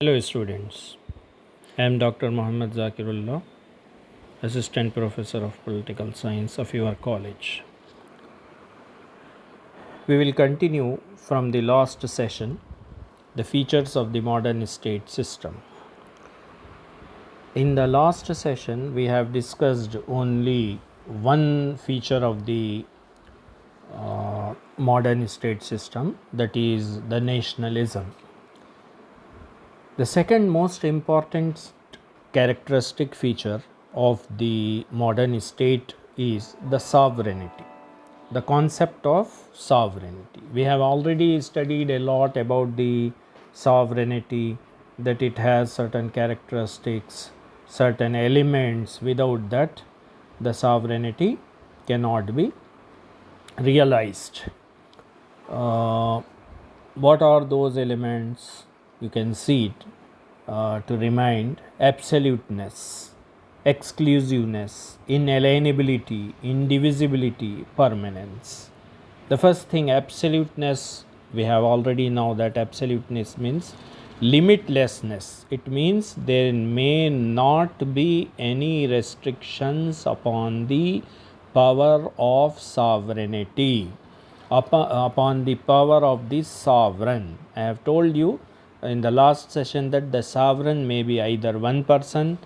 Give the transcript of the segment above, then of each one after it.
Hello students, I am Dr. Mohammad Zakirullah, Assistant Professor of Political Science of your college. We will continue from the last session, the features of the modern state system. In the last session, we have discussed only one feature of the modern state system, that is the nationalism. The second most important characteristic feature of the modern state is the sovereignty, the concept of sovereignty. We have already studied a lot about the sovereignty, that it has certain characteristics, certain elements. Without that, the sovereignty cannot be realized. What are those elements? You can see it to remind: absoluteness, exclusiveness, inalienability, indivisibility, permanence. The first thing, absoluteness, we have already know that absoluteness means limitlessness. It means there may not be any restrictions upon the power of sovereignty, upon the power of the sovereign. I have told you in the last session that the sovereign may be either one person.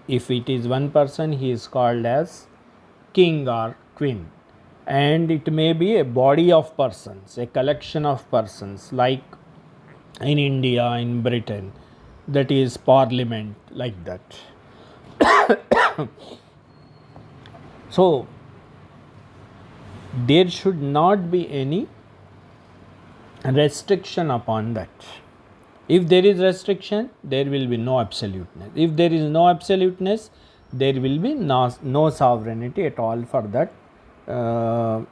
If it is one person, he is called as king or queen, and it may be a body of persons, a collection of persons, like in India, in Britain, that is parliament, like that. So there should not be any restriction upon that. If there is restriction, there will be no absoluteness. If there is no absoluteness, there will be no sovereignty at all for that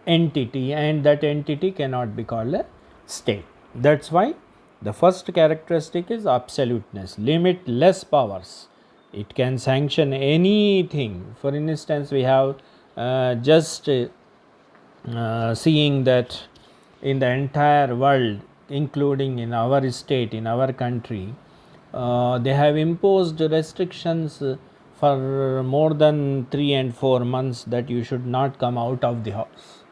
entity, and that entity cannot be called a state. That's why the first characteristic is absoluteness, limitless powers. It can sanction anything. For instance, we have just seeing that in the entire world, including in our state, in our country, they have imposed restrictions for more than 3 and 4 months, that you should not come out of the house.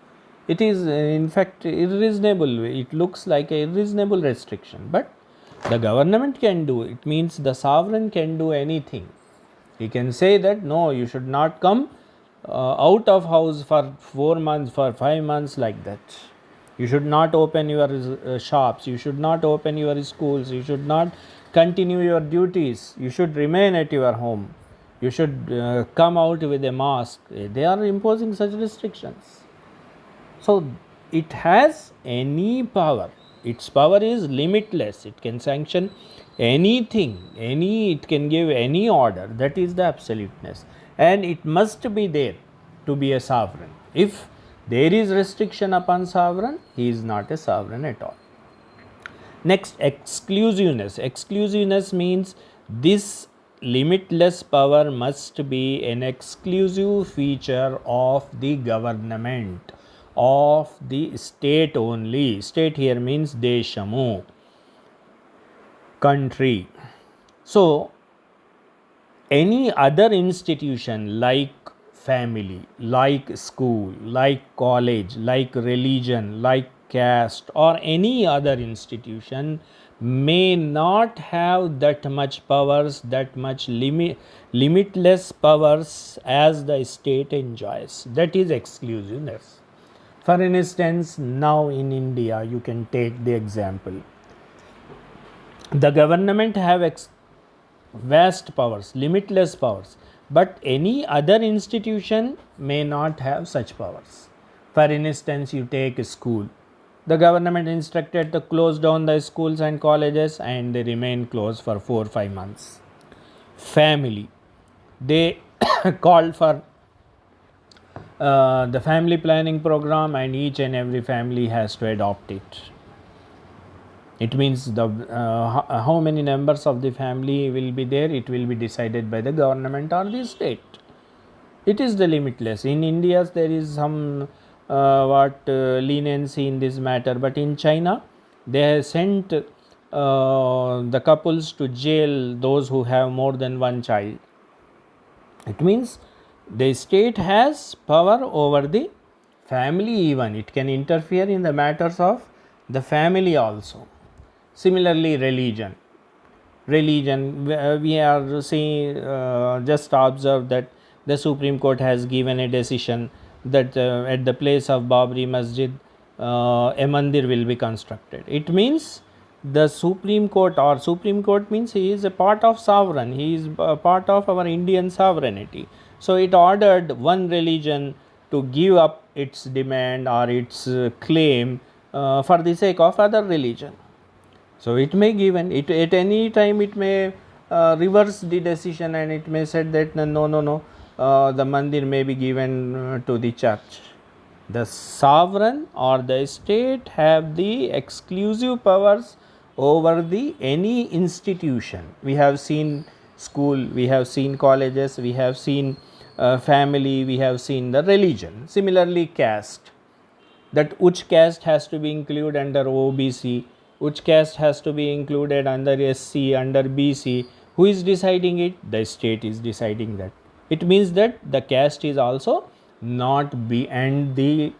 It is in fact unreasonable. It looks like a reasonable restriction, but the government can do it. Means the sovereign can do anything. He can say that no, you should not come out of house for 4 months, for 5 months, like that. You should not open your shops, you should not open your schools, you should not continue your duties, you should remain at your home, you should come out with a mask. They are imposing such restrictions. So it has any power. Its power is limitless. It can sanction anything, it can give any order. That is the absoluteness, and it must be there to be a sovereign. If there is restriction upon sovereign, he is not a sovereign at all. Next, exclusiveness. Exclusiveness means this limitless power must be an exclusive feature of the government, of the state only. State here means deshamu, country. So any other institution like family, like school, like college, like religion, like caste, or any other institution may not have that much powers, that much limitless powers as the state enjoys. That is exclusiveness. For instance, now in India, you can take the example. The government have vast powers, limitless powers, but any other institution may not have such powers. For instance, you take a school. The government instructed to close down the schools and colleges, and they remain closed for 4-5 months. Family, they called for the family planning program, and each and every family has to adopt it. It means the how many members of the family will be there, it will be decided by the government or the state. It is the limitless. In India, there is some leniency in this matter, but in China, they have sent the couples to jail those who have more than one child. It means the state has power over the family, even it can interfere in the matters of the family also. Similarly, religion, we are seeing, just observe that the Supreme Court has given a decision that at the place of Babri Masjid a mandir will be constructed. It means the Supreme Court, or Supreme Court means he is a part of sovereign, he is a part of our Indian sovereignty. So it ordered one religion to give up its demand or its claim for the sake of other religion. So it may given it at any time, it may reverse the decision, and it may said that no, the mandir may be given to the church. The sovereign or the state have the exclusive powers over the any institution. We have seen school, we have seen colleges, we have seen family, we have seen the religion. Similarly, caste, that which caste has to be included under OBC, which caste has to be included under SC, under BC. Who is deciding it? The state is deciding that. It means that the caste is also not beyond the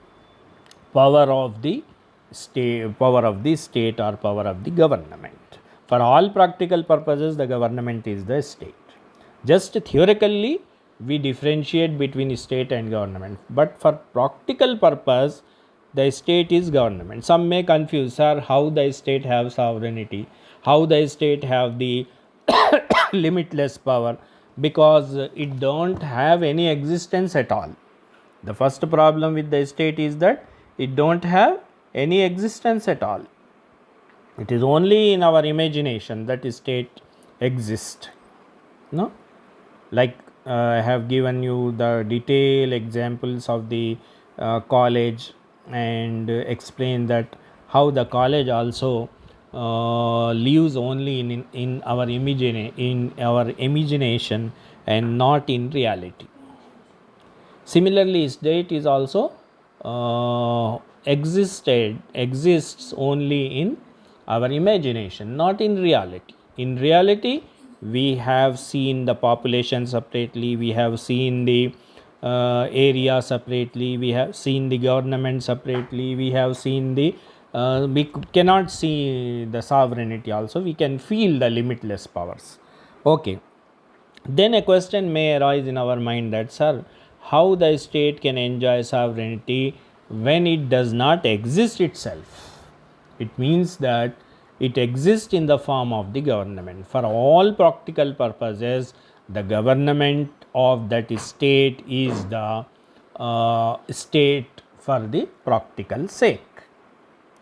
power of the state, or power of the government. For all practical purposes, the government is the state. Just theoretically, we differentiate between state and government, but for practical purpose, the state is government. Some may confuse, sir, how the state have sovereignty, how the state have the limitless power, because it don't have any existence at all. The first problem with the state is that it don't have any existence at all. It is only in our imagination that state exists. No, like I have given you the detailed examples of the college, and explain that how the college also lives only in our imagination and not in reality. Similarly, state is also exists only in our imagination, not in reality. In reality, we have seen the population separately, we have seen the area separately, we have seen the government separately, we have seen the we cannot see the sovereignty also, we can feel the limitless powers. Okay, then a question may arise in our mind that, sir, how the state can enjoy sovereignty when it does not exist itself? It means that it exists in the form of the government. For all practical purposes, the government of that state is the state for the practical sake.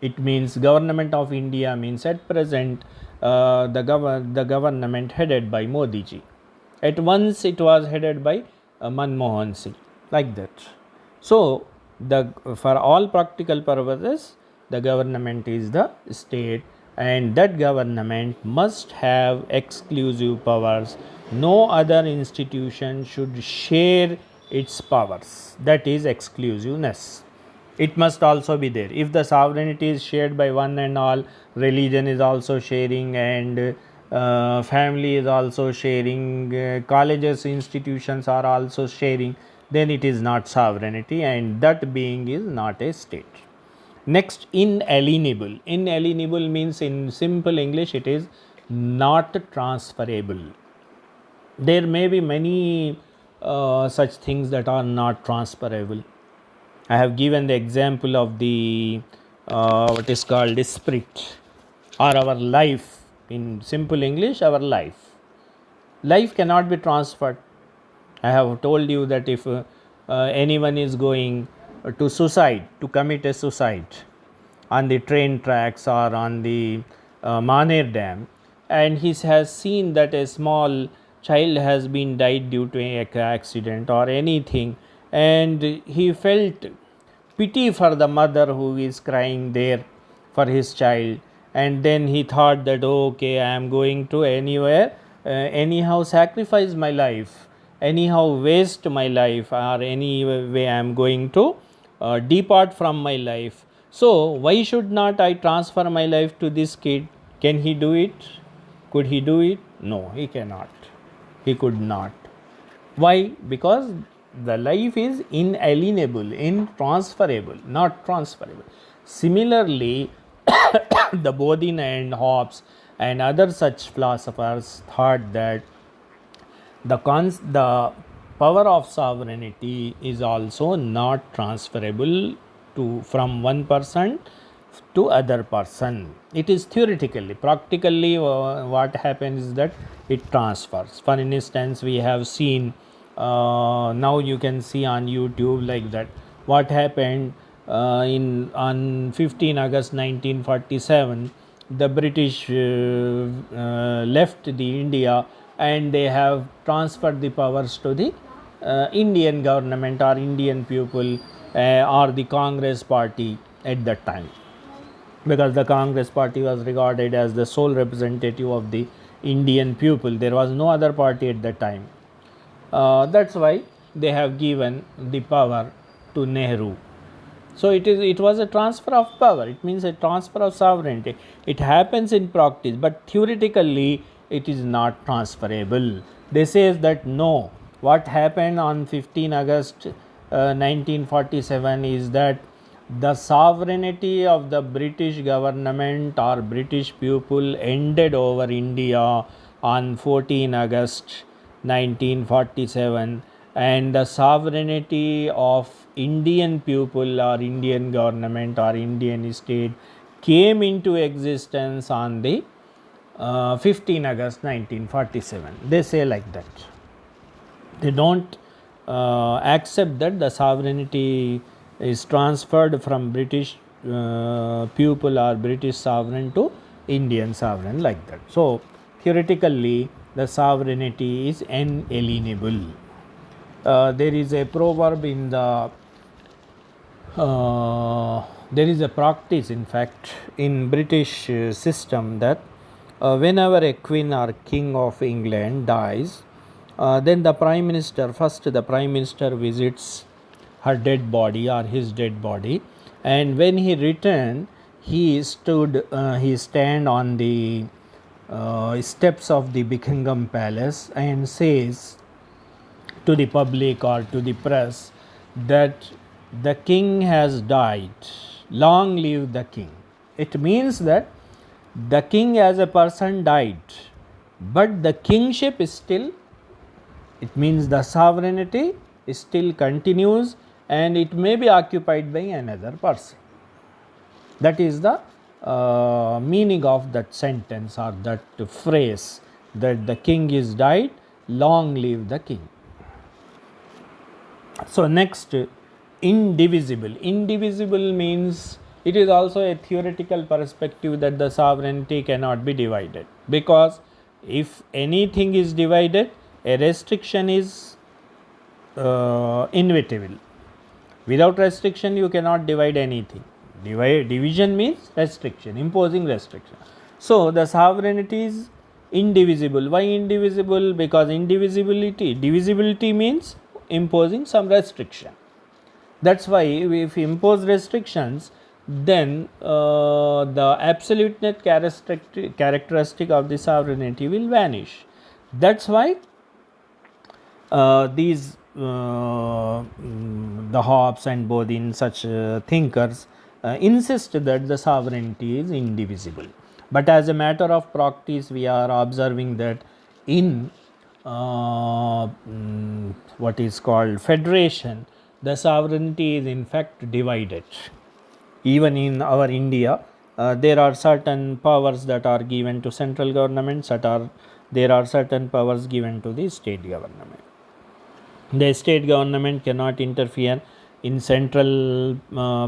It means government of India means at present the government headed by Modi ji. At once it was headed by Manmohan Singh, like that. So for all practical purposes, the government is the state, and that government must have exclusive powers. No other institution should share its powers. That is exclusiveness. It must also be there. If the sovereignty is shared by one and all, religion is also sharing, and family is also sharing, colleges, institutions are also sharing, then it is not sovereignty, and that being is not a state. Next, inalienable. Inalienable means, in simple English, it is not transferable. There may be many such things that are not transferable. I have given the example of the what is called the spirit, or our life. In simple English, our life cannot be transferred. I have told you that if anyone is going to suicide, to commit a suicide on the train tracks or on the Maner Dam, and he has seen that a small child has been died due to an accident or anything, and he felt pity for the mother who is crying there for his child, and then he thought that, okay, I am going to anywhere, anyhow sacrifice my life, anyhow waste my life, or any way I am going to depart from my life. So why should not I transfer my life to this kid? Can he do it? Could he do it? No, he cannot. He could not. Why? Because the life is inalienable, intransferable, not transferable. Similarly, the Bodin and Hobbes and other such philosophers thought that the power of sovereignty is also not transferable to from one person to other person. It is theoretically. Practically, what happens is that it transfers. For instance, we have seen now you can see on YouTube like that what happened in on 15 August 1947. The British left the India, and they have transferred the powers to the Indian government or Indian people or the Congress party at that time, because the Congress party was regarded as the sole representative of the Indian people. There was no other party at that time. That's why they have given the power to Nehru. So it was a transfer of power. It means a transfer of sovereignty. It happens in practice, but theoretically it is not transferable. They say that no. What happened on 15 August 1947 is that the sovereignty of the British government or British people ended over India on 14 August 1947, and the sovereignty of Indian people or Indian government or Indian state came into existence on the 15 August 1947. They say like that. They don't accept that the sovereignty is transferred from British people or British sovereign to Indian sovereign like that. So theoretically the sovereignty is inalienable. There is a proverb in the there is a practice, in fact, in British system that whenever a queen or king of England dies, then the prime minister visits her dead body or his dead body, and when he returned, he stand on the steps of the Buckingham Palace and says to the public or to the press that the king has died, long live the king. It means that the king as a person died, but the kingship is still, it means the sovereignty still continues and it may be occupied by another person. That is the meaning of that sentence or that phrase, that the king is died, long live the king. So next, indivisible. Indivisible means it is also a theoretical perspective that the sovereignty cannot be divided, because if anything is divided, a restriction is inevitable. Without restriction you cannot divide anything. Division means restriction, imposing restriction. So the sovereignty is indivisible. Why indivisible? Because divisibility means imposing some restriction. That's why if we impose restrictions, then the absoluteness characteristic of the sovereignty will vanish. That's why these the Hobbes and Bodin, such thinkers insist that the sovereignty is indivisible. But as a matter of practice, we are observing that in what is called federation, the sovereignty is in fact divided. Even in our India, there are certain powers that are given to central government, there are certain powers given to the state government. The state government cannot interfere in central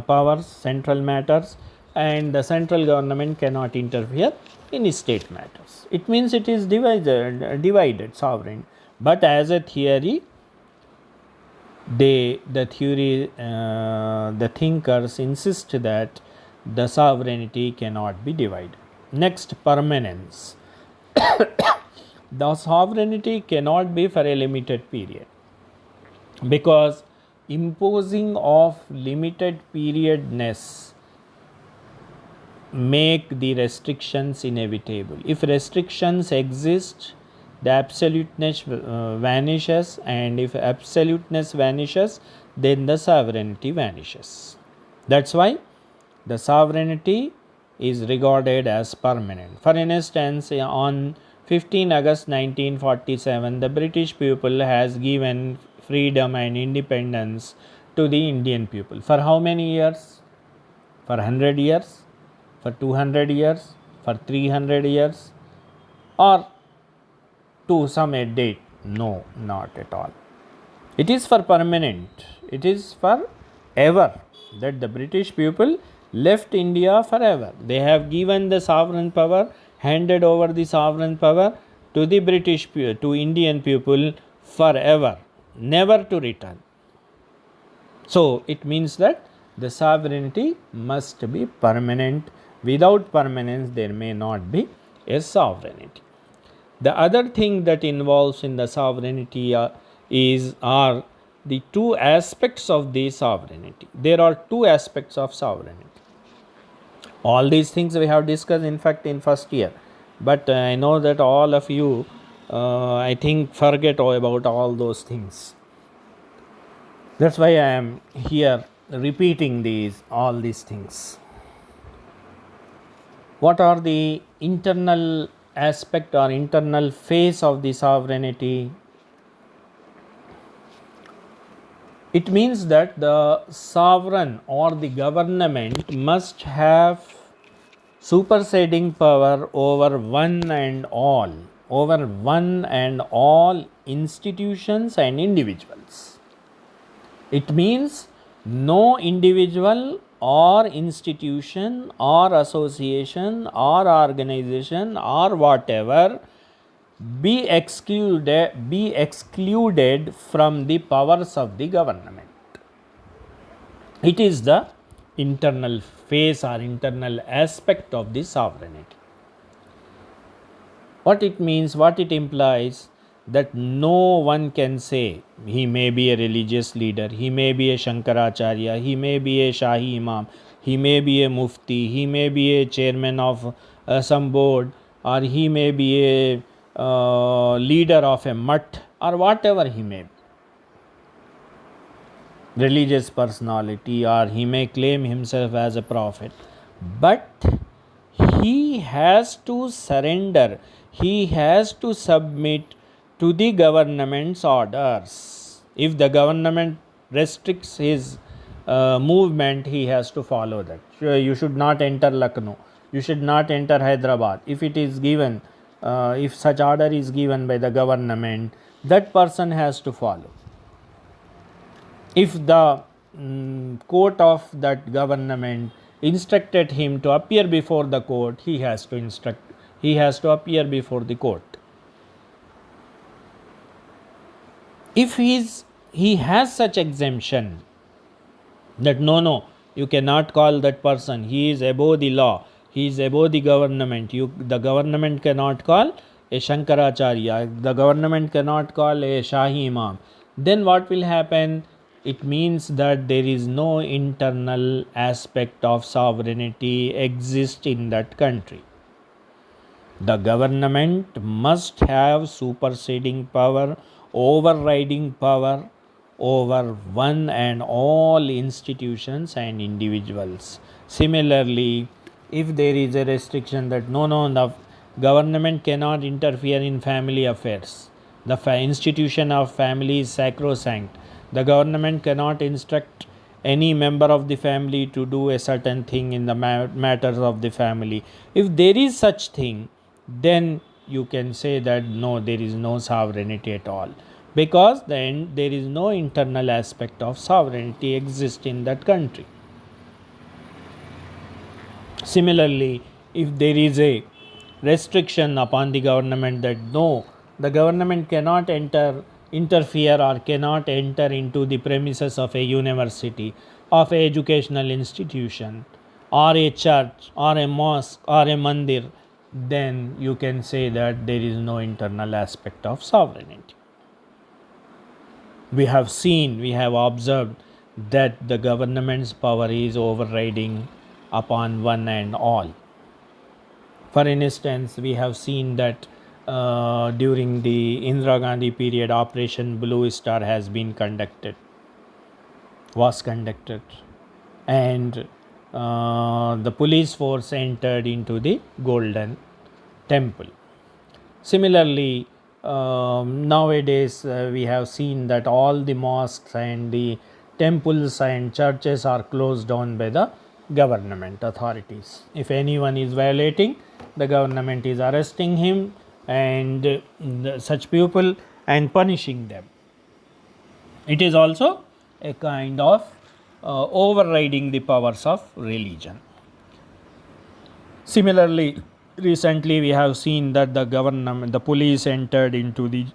powers, central matters, and the central government cannot interfere in state matters. It means it is divided sovereign. But as a theory, the thinkers insist that the sovereignty cannot be divided. Next, permanence. The sovereignty cannot be for a limited period, because imposing of limited periodness make the restrictions inevitable. If restrictions exist, the absoluteness vanishes, and if absoluteness vanishes, then the sovereignty vanishes. That's why the sovereignty is regarded as permanent. For instance, on 15 August 1947, the British people has given freedom and independence to the Indian people. For how many years? For 100 years? For 200 years? For 300 years? Or to some date? No, not at all. It is for permanent. It is for ever, that the British people left India forever. They have given the sovereign power, handed over the sovereign power to the to Indian people forever, never to return. So it means that the sovereignty must be permanent. Without permanence, there may not be a sovereignty. The other thing that involves in the sovereignty are the two aspects of the sovereignty. There are two aspects of sovereignty. All these things we have discussed, in fact, in first year. But I know that all of you, I think, forget about all those things. That's why I am here repeating all these things. What are the internal aspect or internal phase of the sovereignty? It means that the sovereign or the government must have superseding power over one and all institutions and individuals. It means no individual or institution or association or organization or whatever be excluded from the powers of the government. It is the internal phase or internal aspect of the sovereignty. What it means, what it implies, that no one can say he may be a religious leader, he may be a Shankaracharya, he may be a Shahi Imam, he may be a Mufti, he may be a chairman of some board, or he may be a leader of a mutt, or whatever he may be, religious personality, or he may claim himself as a prophet, but he has to surrender, he has to submit to the government's orders. If the government restricts his movement, he has to follow that. You should not enter Lucknow, you should not enter Hyderabad. If it is given, if such order is given by the government, that person has to follow. If the court of that government instructed him to appear before the court, he has to appear before the court. If he has such exemption that no, you cannot call that person, he is above the law, he is above the government, the government cannot call a Shankaracharya, the government cannot call a Shahi Imam, then what will happen? It means that there is no internal aspect of sovereignty exist in that country. The government must have superseding power, overriding power over one and all institutions and individuals. Similarly, if there is a restriction that no, the government cannot interfere in family affairs, the institution of family is sacrosanct, the government cannot instruct any member of the family to do a certain thing in the matters of the family. If there is such thing, then you can say that no, there is no sovereignty at all, because then there is no internal aspect of sovereignty exist in that country. Similarly, if there is a restriction upon the government that no, the government cannot interfere or cannot enter into the premises of a university, of a educational institution, or a church, or a mosque, or a mandir, then you can say that there is no internal aspect of sovereignty. We have observed that the government's power is overriding upon one and all. For instance, we have seen that during the Indira Gandhi period, Operation Blue Star was conducted, and the police force entered into the Golden Temple. Similarly, nowadays we have seen that all the mosques and the temples and churches are closed down by the government authorities. If anyone is violating, the government is arresting him and such people and punishing them. It is also a kind of overriding the powers of religion. Similarly, recently we have seen that the police entered into the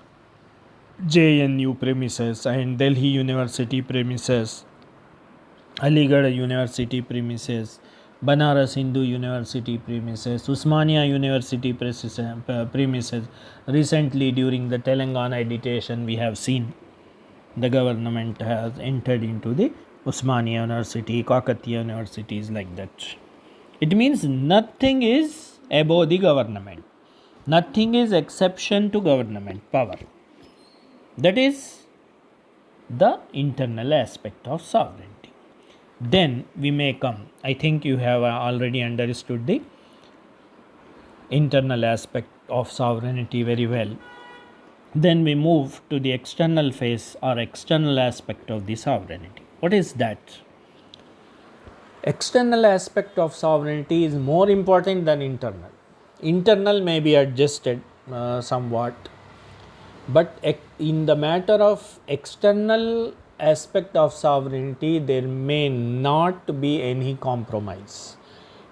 JNU premises and Delhi University premises, Aligarh University premises, Banaras Hindu University premises, Usmania University premises. Recently, during the Telangana agitation, we have seen the government has entered into the Usmania University, Kakatiya universities, like that. It means nothing is above the government. Nothing is exception to government power. That is the internal aspect of sovereignty. Then we may come. I think you have already understood the internal aspect of sovereignty very well. Then we move to the external phase or external aspect of the sovereignty. What is that? External aspect of sovereignty is more important than internal. Internal may be adjusted somewhat, but in the matter of external aspect of sovereignty, there may not be any compromise.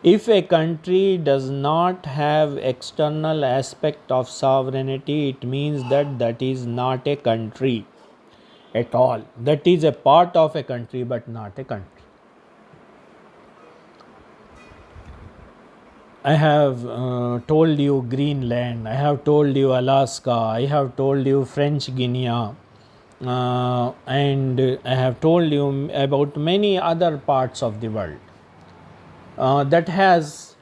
If a country does not have external aspect of sovereignty, it means that is not a country at all. That is a part of a country, but not a country. I have told you Greenland, I have told you Alaska, I have told you French Guiana, and I have told you about many other parts of the world that has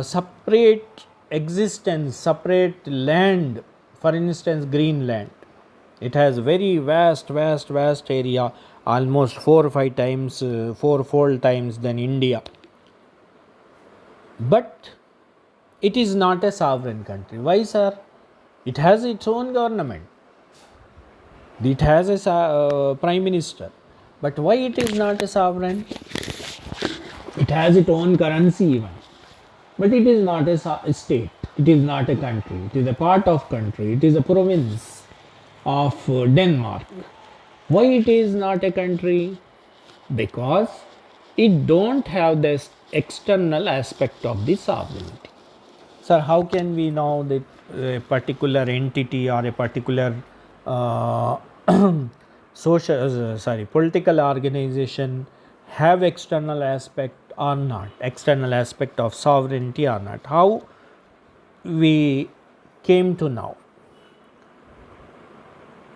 separate existence, separate land. For instance, Greenland, it has very vast area, almost 4 or 5 times, fourfold times than India. But it is not a sovereign country. Why, sir? It has its own government. It has a prime minister. But why it is not a sovereign? It has its own currency even. But it is not a state. It is not a country. It is a part of country. It is a province of Denmark. Why it is not a country? Because it don't have this external aspect of the sovereignty. Sir, how can we know that a particular entity or a particular political organization have external aspect or not, external aspect of sovereignty or not? How we came to know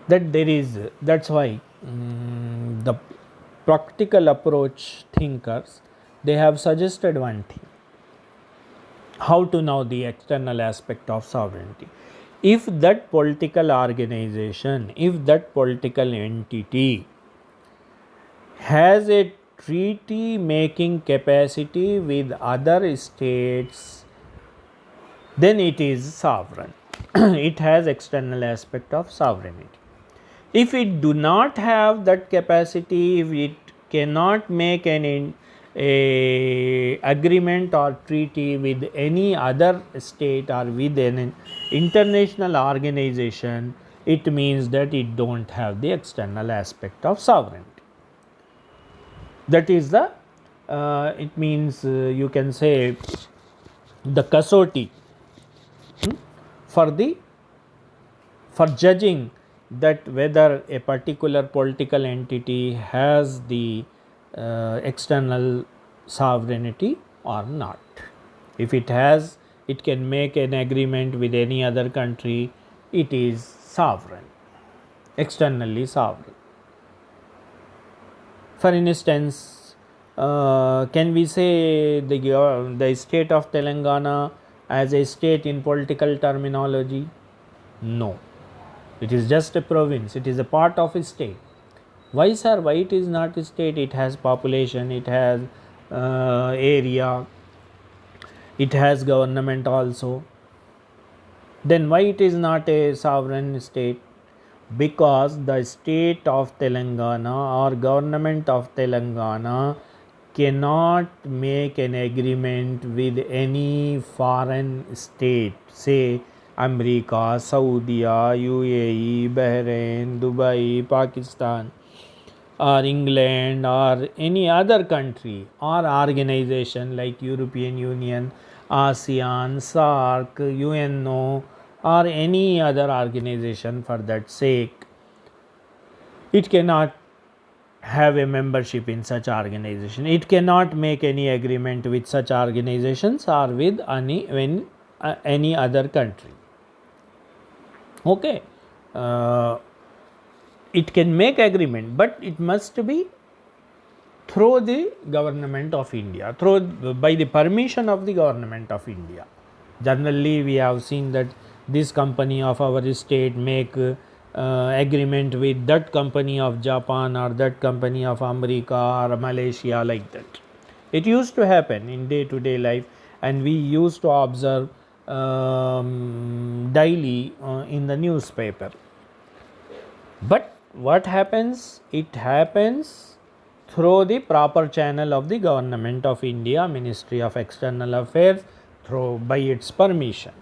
that there is? That's why the practical approach thinkers, they have suggested one thing: how to know the external aspect of sovereignty. If that political organization, if that political entity has a treaty making capacity with other states, then it is sovereign. It has external aspect of sovereignty. If it do not have that capacity, if it cannot make an agreement or treaty with any other state or with an international organization, it means that it don't have the external aspect of sovereignty. That is the it means you can say the kasoti for judging that whether a particular political entity has the external sovereignty or not. If it has, it can make an agreement with any other country, it is sovereign, externally sovereign. For instance, Can we say the state of Telangana as a state in political terminology? No, it is just a province, it is a part of a state. Why, sir? Why it is not a state? It has population, it has area, it has government also. Then why it is not a sovereign state? Because the state of Telangana or government of Telangana cannot make an agreement with any foreign state, say America, Saudi, UAE, Bahrain, Dubai, Pakistan, or England, or any other country or organization like European Union, ASEAN, SAARC, UNO, or any other organization for that sake. It cannot have a membership in such organization. It cannot make any agreement with such organizations or with any other country. Okay. It can make agreement, but it must be through the government of India, by the permission of the government of India. Generally, we have seen that this company of our state make agreement with that company of Japan or that company of America or Malaysia, like that. It used to happen in day-to-day life, and we used to observe daily in the newspaper. But what happens? It happens through the proper channel of the government of India, Ministry of External Affairs, through by its permission.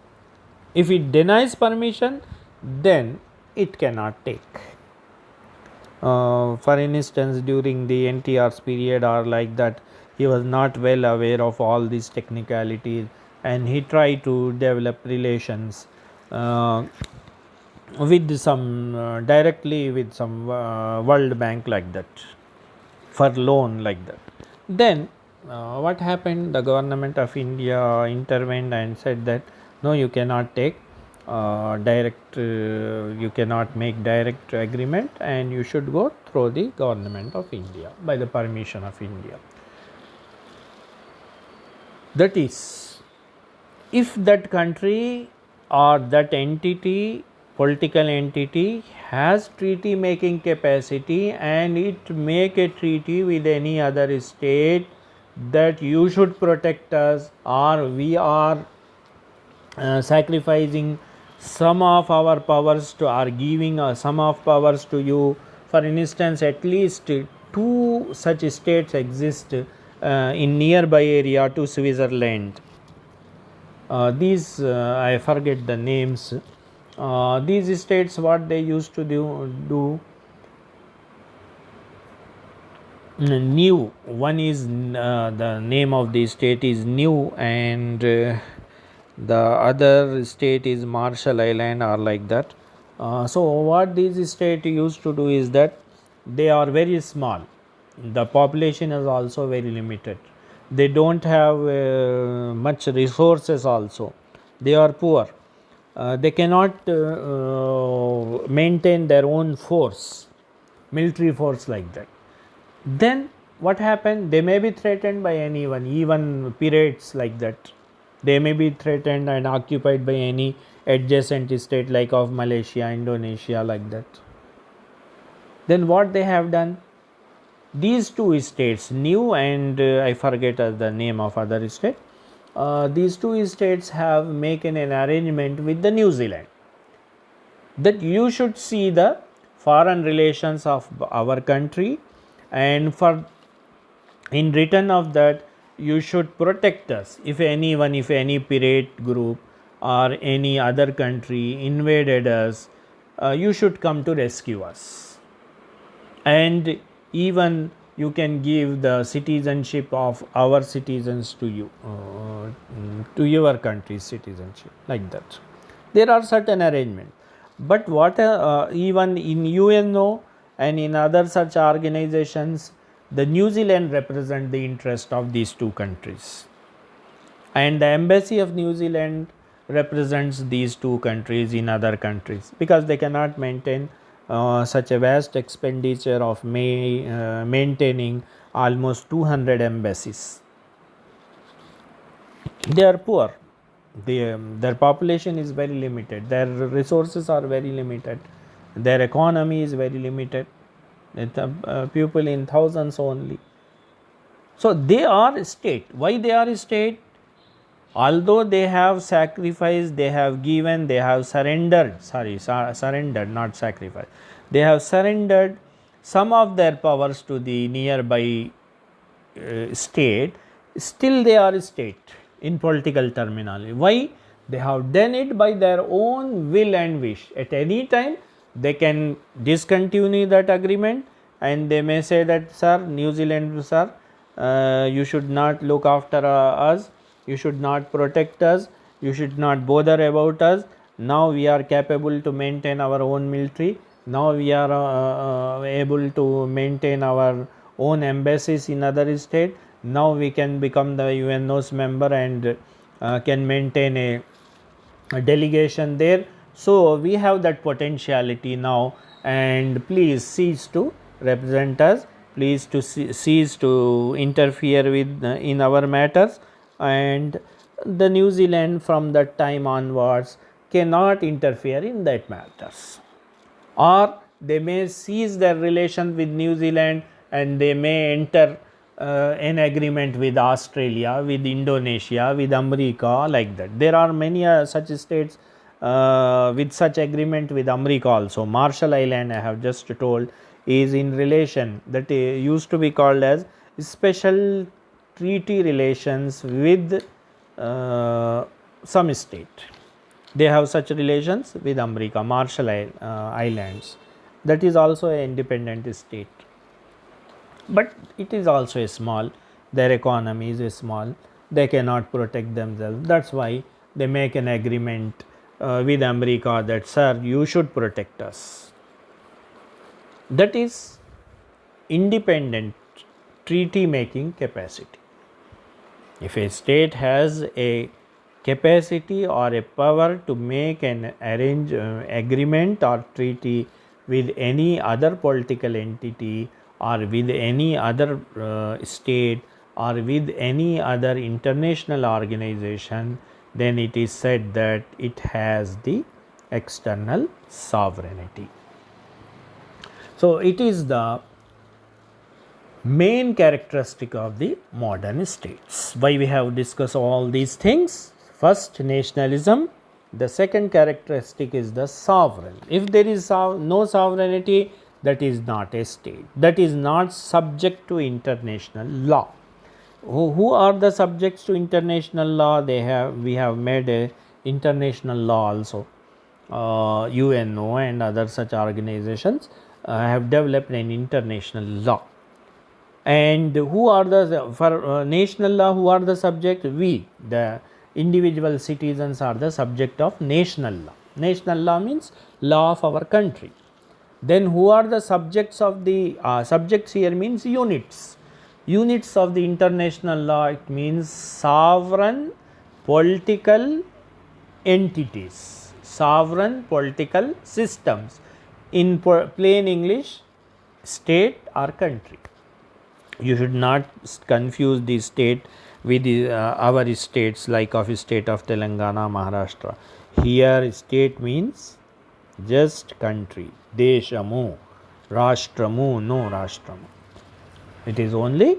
If it denies permission, then it cannot take. For instance, during the NTR's period or like that, he was not well aware of all these technicalities, and he tried to develop relations with some directly with some World Bank, like that, for loan, like that. Then what happened? The government of India intervened and said that no, you cannot take direct, you cannot make direct agreement, and you should go through the government of India by the permission of India. That is, if that country or that entity, political entity, has treaty making capacity and it make a treaty with any other state that you should protect us, or we are sacrificing some of our powers to, are giving some of powers to you. For instance, at least two such states exist in nearby area to Switzerland. These I forget the names. These states, what they used to do new one is the name of the state is New, and the other state is Marshall Island, or like that. So what these state used to do is that they are very small, the population is also very limited, they don't have much resources also, they are poor, they cannot maintain their own force, military force, like that. Then what happened? They may be threatened by anyone, even pirates, like that. They may be threatened and occupied by any adjacent state like of Malaysia, Indonesia, like that. Then what they have done? These two states, New and I forget the name of other state. These two states have making an arrangement with the New Zealand that you should see the foreign relations of our country, and for in return of that you should protect us. If anyone, if any pirate group or any other country invaded us, you should come to rescue us, and even you can give the citizenship of our citizens to you, to your country's citizenship, like that. There are certain arrangements, but what even in UNO and in other such organizations, the New Zealand represent the interest of these two countries, and the embassy of New Zealand represents these two countries in other countries, because they cannot maintain such a vast expenditure of maintaining almost 200 embassies. They are poor. Their population is very limited. Their resources are very limited. Their economy is very limited. People in thousands only. So they are state. Why they are state? Although they have sacrificed, they have given, they have surrendered, surrendered, not sacrificed, they have surrendered some of their powers to the nearby state, still they are state in political terminology. Why? They have done it by their own will and wish. At any time they can discontinue that agreement, and they may say that, sir, New Zealand, sir, you should not look after us, you should not protect us, you should not bother about us. Now we are capable to maintain our own military, now we are able to maintain our own embassies in other state, now we can become the UNO's member and can maintain a delegation there. So we have that potentiality now, and please cease to represent us, please to cease to interfere with in our matters. And the New Zealand from that time onwards cannot interfere in that matters, or they may cease their relation with New Zealand and they may enter an agreement with Australia, with Indonesia, with America, like that. There are many such states with such agreement with America also. Marshall Island, I have just told, is in relation, that used to be called as special treaty relations with some state. They have such relations with America, Marshall Islands. That is also an independent state, but it is also a small. Their economy is small. They cannot protect themselves. That's why they make an agreement with America that, sir, you should protect us. That is independent treaty making capacity. If a state has a capacity or a power to make an agreement or treaty with any other political entity, or with any other state, or with any other international organization, then it is said that it has the external sovereignty. So it is the main characteristic of the modern states. Why we have discussed all these things? First, nationalism. The second characteristic is the sovereign. If there is no sovereignty, that is not a state. That is not subject to international law. Who are the subjects to international law? We have made a international law also. UNO and other such organizations have developed an international law. And who are the, for national law, who are the subject? We, the individual citizens, are the subject of national law. National law means law of our country. Then who are the subjects of the subjects here means units. Units of the international law, it means sovereign political entities, sovereign political systems. In plain English, state or country. You should not confuse the state with our states, like of state of Telangana, Maharashtra. Here state means just country. Deshamu, Rashtramu, no Rashtramu. It is only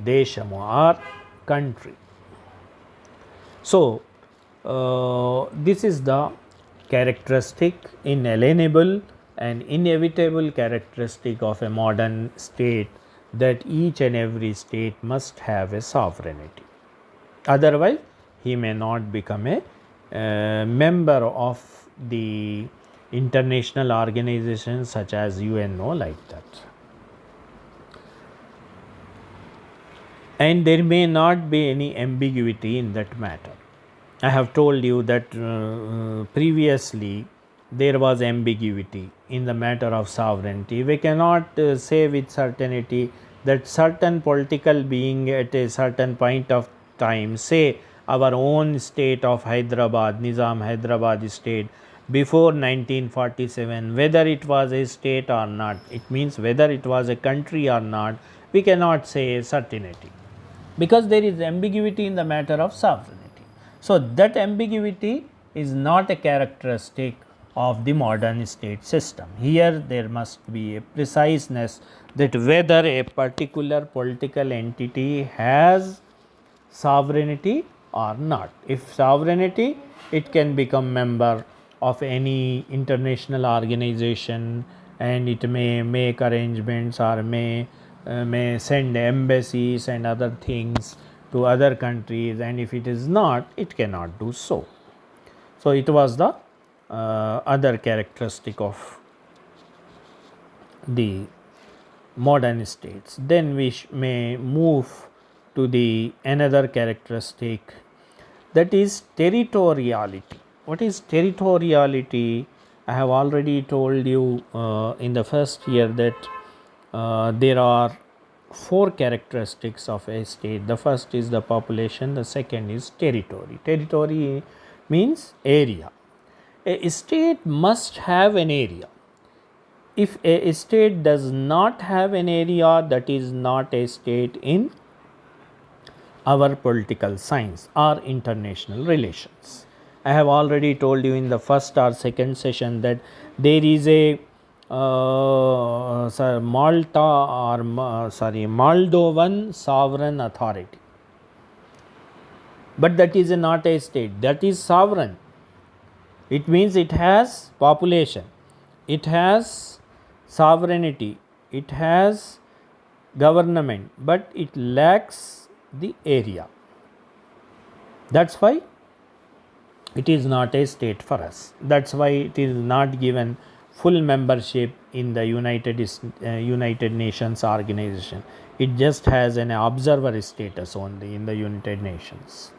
Deshamu or country. So this is the characteristic, inalienable and inevitable characteristic of a modern state, that each and every state must have a sovereignty. Otherwise, he may not become a member of the international organizations such as UNO, like that. And there may not be any ambiguity in that matter. I have told you that previously there was ambiguity in the matter of sovereignty. We cannot say with certainty that certain political being at a certain point of time, say our own state of Hyderabad, Nizam Hyderabad state, before 1947, whether it was a state or not, it means whether it was a country or not, we cannot say certainty, because there is ambiguity in the matter of sovereignty. So, that ambiguity is not a characteristic of the modern state system. Here there must be a preciseness that whether a particular political entity has sovereignty or not. If sovereignty, it can become member of any international organization, and it may make arrangements or may send embassies and other things to other countries, and if it is not, it cannot do so. So, it was the other characteristic of the modern states. Then we may move to the another characteristic, that is territoriality. What is territoriality? I have already told you in the first year that there are 4 characteristics of a state. The first is the population, the second is territory. Territory means area. A state must have an area. If a state does not have an area, that is not a state in our political science or international relations. I have already told you in the first or second session that there is a Moldovan sovereign authority, but that is not a state, that is sovereign. It means it has population, it has sovereignty, it has government, but it lacks the area. That's why it is not a state for us. That's why it is not given full membership in the United Nations organization. It just has an observer status only in the United Nations.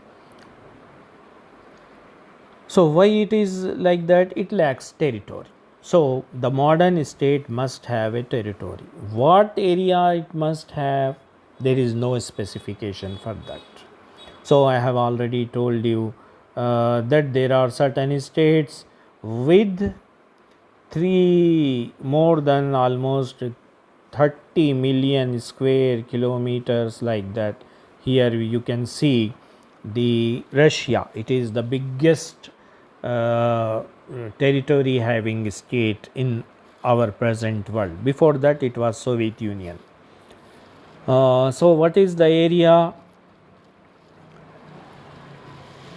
So, why it is like that? It lacks territory. So, the modern state must have a territory. What area it must have? There is no specification for that. So, I have already told you that there are certain states with more than almost 30 million square kilometers, like that. Here you can see the Russia, it is the biggest territory having state in our present world. Before that it was Soviet Union. So what is the area?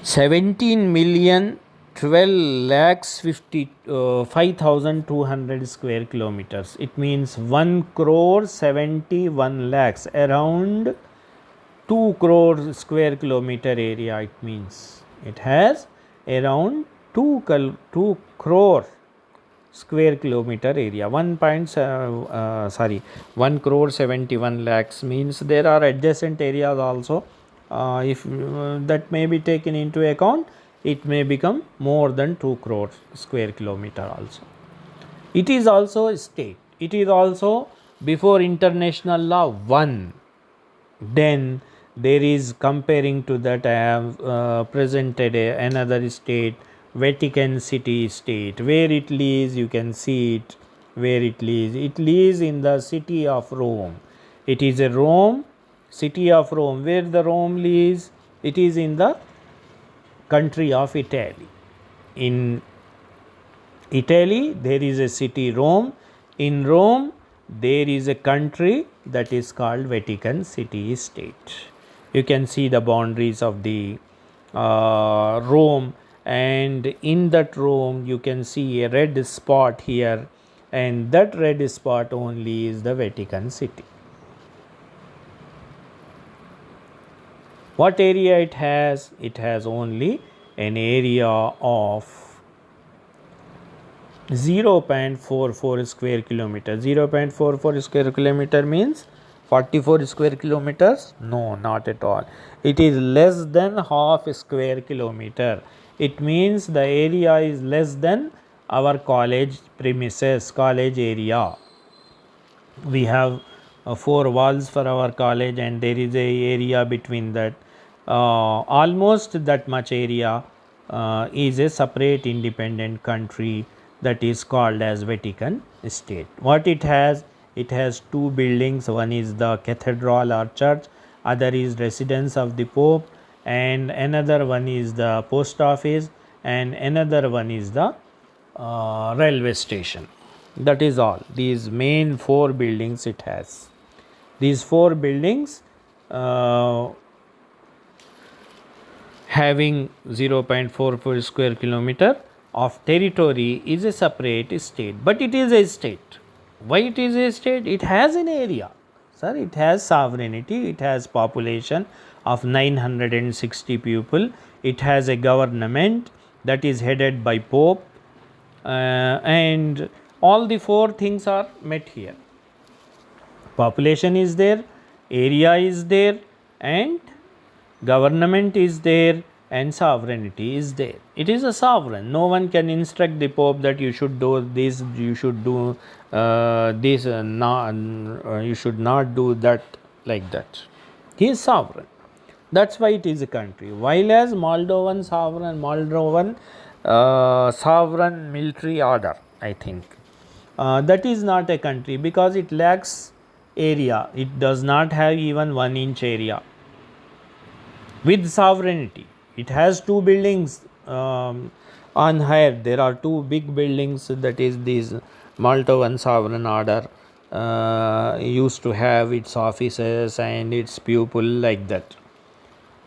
17 million 12 lakhs 5,200 square kilometers. It means 1 crore 71 lakhs, around 2 crore square kilometer area. It means it has around 2 crore square kilometer area. 1 crore 71 lakhs means there are adjacent areas also. If that may be taken into account, it may become more than 2 crore square kilometer also. It is also a state. It is also, before international law, one. Then there is, comparing to that, I have presented another state, Vatican City state. Where it lies, you can see it, where it lies. It lies in the city of Rome. It is a city of Rome. Where the Rome lies? It is in the country of Italy. In Italy there is a city Rome. In Rome there is a country that is called Vatican City state. You can see the boundaries of the Rome, and in that Rome you can see a red spot here, and that red spot only is the Vatican City. What area it has? It has only an area of 0.44 square kilometer. 0.44 square kilometer means 44 square kilometers? No, not at all. It is less than half square kilometer. It means the area is less than our college premises, college area. We have 4 walls for our college, and there is a area between that. Almost that much area is a separate independent country that is called as Vatican state. What it has? It has two buildings. One is the cathedral or church, other is residence of the Pope, and another one is the post office, and another one is the railway station. That is all. These main four buildings it has. These four buildings having 0.44 square kilometer of territory is a separate state, but it is a state. Why it is a state? It has an area, sir. It has sovereignty, it has population of 960 people, it has a government that is headed by Pope, and all the four things are met here. Population is there, area is there, and government is there, and sovereignty is there. It is a sovereign. No one can instruct the Pope that you should do this, you should do this, you should not do that, like that. He is sovereign. That's why it is a country. While as Moldovan sovereign military order, I think that is not a country because it lacks area. It does not have even 1 inch area. With sovereignty, it has two buildings on higher. There are two big buildings, that is this Moldovan sovereign order used to have its offices and its people, like that.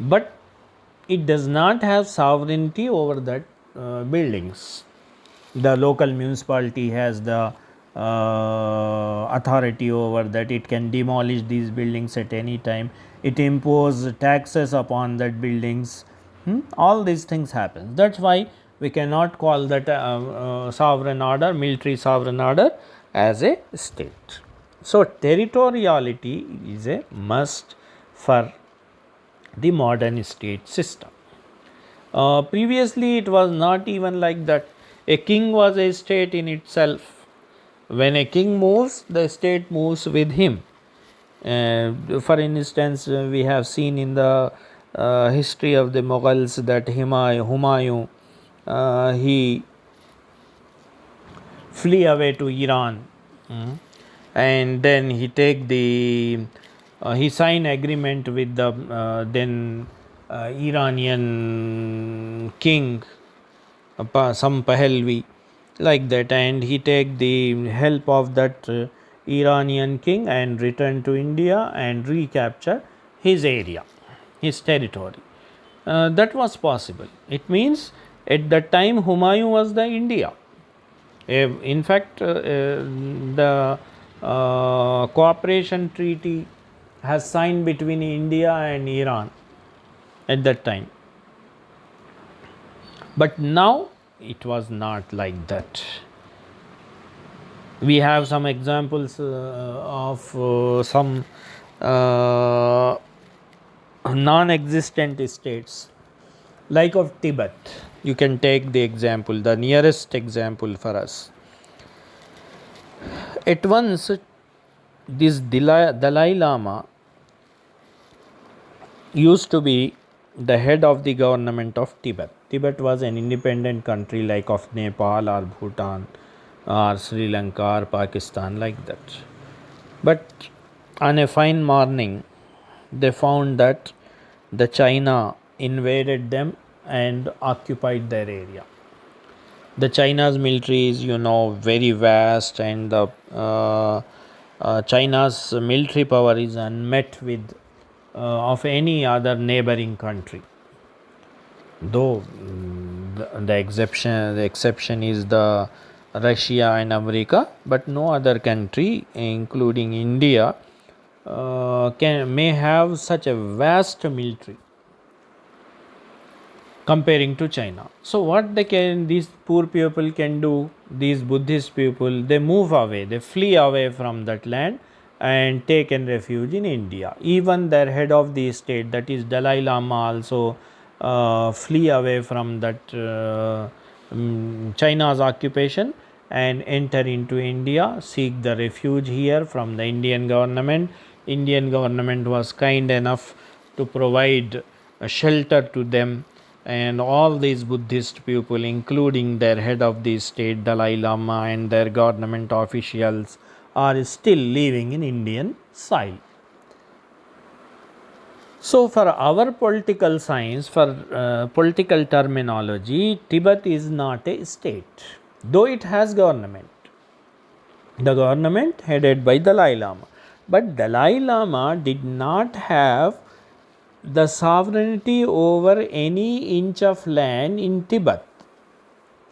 But it does not have sovereignty over that buildings. The local municipality has the authority over that. It can demolish these buildings at any time. It imposes taxes upon that buildings. All these things happen. That's why we cannot call that sovereign order, military sovereign order, as a state. So territoriality is a must for the modern state system. Previously it was not even like that. A king was a state in itself. When a king moves, the state moves with him. For instance, we have seen in the history of the Mughals that Humayun, he flee away to Iran, and then he signed agreement with the then Iranian king, some Pahlavi, like that, and he take the help of that Iranian king and return to India and recapture his area, his territory. That was possible. It means at that time Humayun was the India. In fact, the cooperation treaty has signed between India and Iran at that time. But now it was not like that. We have some examples of some non-existent states, like of Tibet. You can take the example, the nearest example for us. At once, this Dalai Lama used to be the head of the government of Tibet. Tibet was an independent country like of Nepal or Bhutan or Sri Lanka or Pakistan, like that. But on a fine morning, they found that the China invaded them and occupied their area. The China's military is, very vast, and the China's military power is unmet with of any other neighboring country. Though the exception is the Russia and America, but no other country, including India, may have such a vast military comparing to China. So what these poor people can do, these Buddhist people, they move away, they flee away from that land and take a refuge in India. Even their head of the state, that is Dalai Lama, also flee away from that China's occupation and enter into India, seek the refuge here from the Indian government. Indian government was kind enough to provide a shelter to them, and all these Buddhist people, including their head of the state Dalai Lama and their government officials, are still living in Indian soil. So, for our political science, for political terminology, Tibet is not a state, though it has government. The government headed by Dalai Lama, but Dalai Lama did not have the sovereignty over any inch of land in Tibet.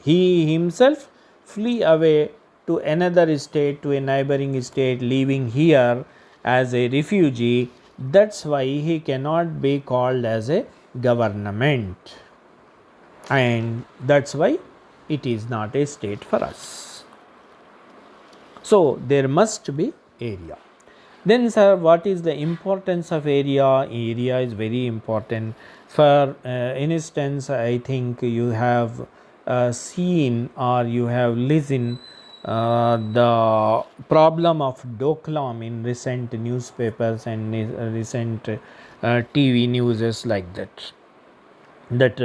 He himself flee away to another state, to a neighboring state, living here as a refugee. That's why he cannot be called as a government, and that's why it is not a state for us. So there must be area. Then, sir, what is the importance of area? Area is very important. For instance, I think you have seen or you have listened the problem of Doklam in recent newspapers and recent TV news like that. That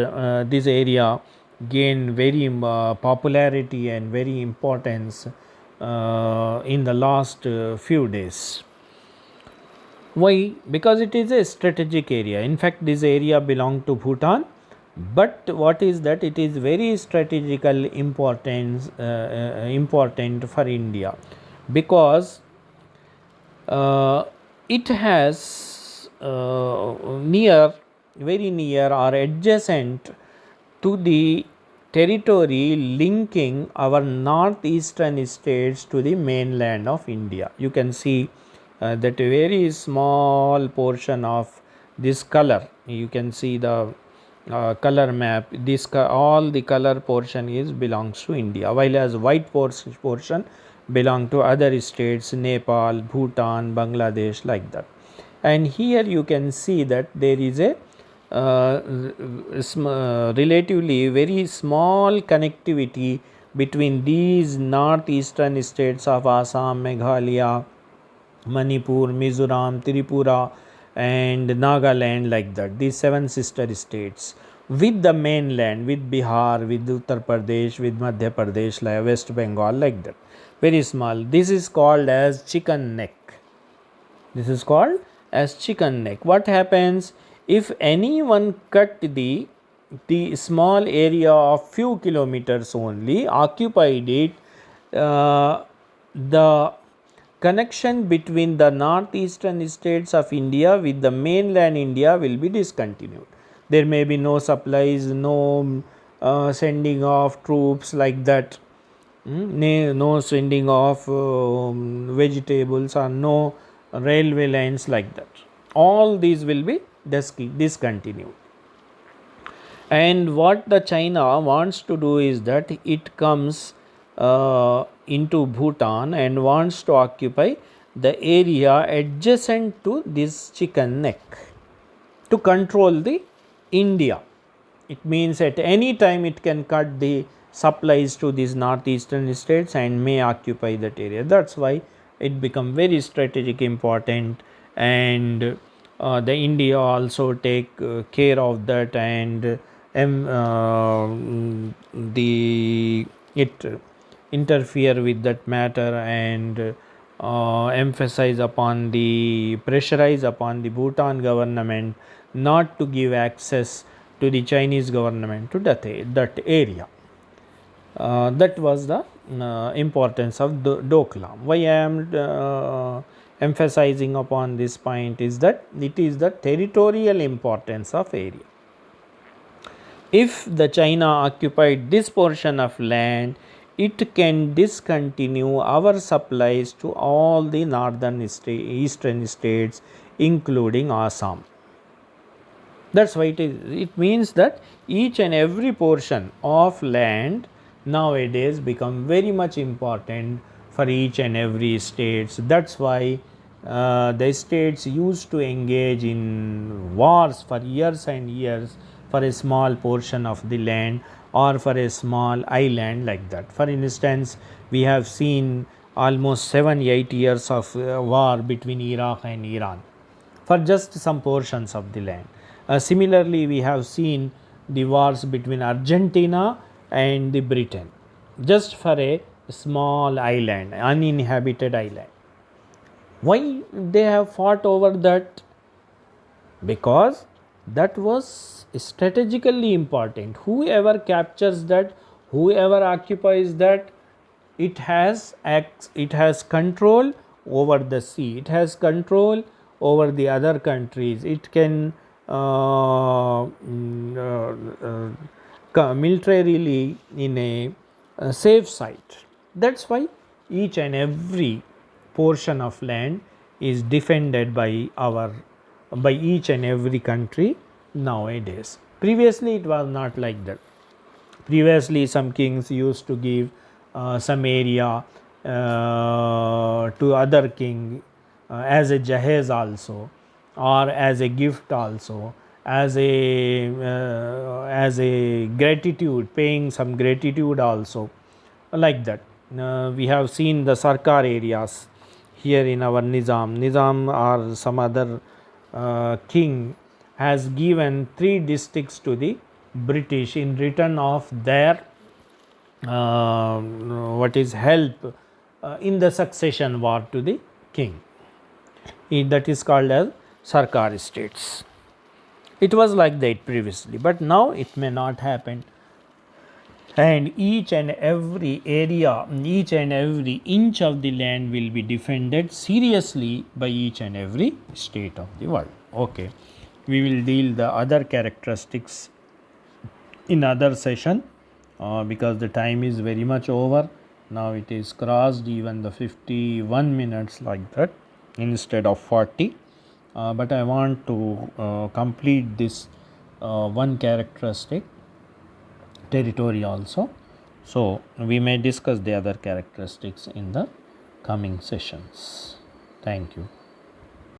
this area gained very popularity and very importance in the last few days. Why? Because it is a strategic area. In fact, this area belongs to Bhutan, but what is that? It is very strategical importance important for India, because it has very near or adjacent to the territory linking our northeastern states to the mainland of India. You can see that a very small portion of this color. You can see the color map. This all the color portion is belongs to India, while as white portion belong to other states, Nepal, Bhutan, Bangladesh, like that. And here you can see that there is a relatively very small connectivity between these northeastern states of Assam, Meghalaya, Manipur, Mizoram, Tripura, and Nagaland, like that. These 7 sister states with the mainland, with Bihar, with Uttar Pradesh, with Madhya Pradesh, like West Bengal, like that. Very small. This is called as chicken neck. This is called as chicken neck. What happens if anyone cut the small area of few kilometers only, occupied it, the connection between the northeastern states of India with the mainland India will be discontinued. There may be no supplies, no sending of troops, like that. No sending of vegetables, or no railway lines, like that. All these will be discontinued. And what the China wants to do is that it comes into Bhutan and wants to occupy the area adjacent to this chicken neck to control the India. It means at any time it can cut the supplies to these northeastern states and may occupy that area. That's why it become very strategic important, and the India also take care of that, and the it interfere with that matter, and emphasize upon the pressurize upon the Bhutan government not to give access to the Chinese government to that area. That was the importance of Doklam. Why I am emphasizing upon this point is that it is the territorial importance of area. If the China occupied this portion of land, it can discontinue our supplies to all the northern eastern states, including Assam. That's why it means that each and every portion of land nowadays become very much important for each and every states. That's why the states used to engage in wars for years and years for a small portion of the land or for a small island, like that. For instance, we have seen almost 7-8 years of war between Iraq and Iran for just some portions of the land. Similarly, we have seen the wars between Argentina and the Britain just for a small island, uninhabited island. Why they have fought over that? Because that was strategically important. Whoever captures that, whoever occupies that, it has control over the sea, it has control over the other countries, it can militarily in a safe site. That's why each and every portion of land is defended by each and every country nowadays. Previously it was not like that. Previously some kings used to give some area to other king as a jahez also, or as a gift also, as a gratitude, paying some gratitude also, like that. We have seen the sarkar areas here in our Nizam or some other king has given 3 districts to the British in return of their what is help in the succession war to the king. That is called as sarkar states. It was like that previously, but now it may not happen, and each and every area, each and every inch of the land will be defended seriously by each and every state of the world. Okay, we will deal the other characteristics in other session because the time is very much over. Now it is crossed even the 51 minutes like that instead of 40. But I want to complete this one characteristic territory also. So we may discuss the other characteristics in the coming sessions. Thank you.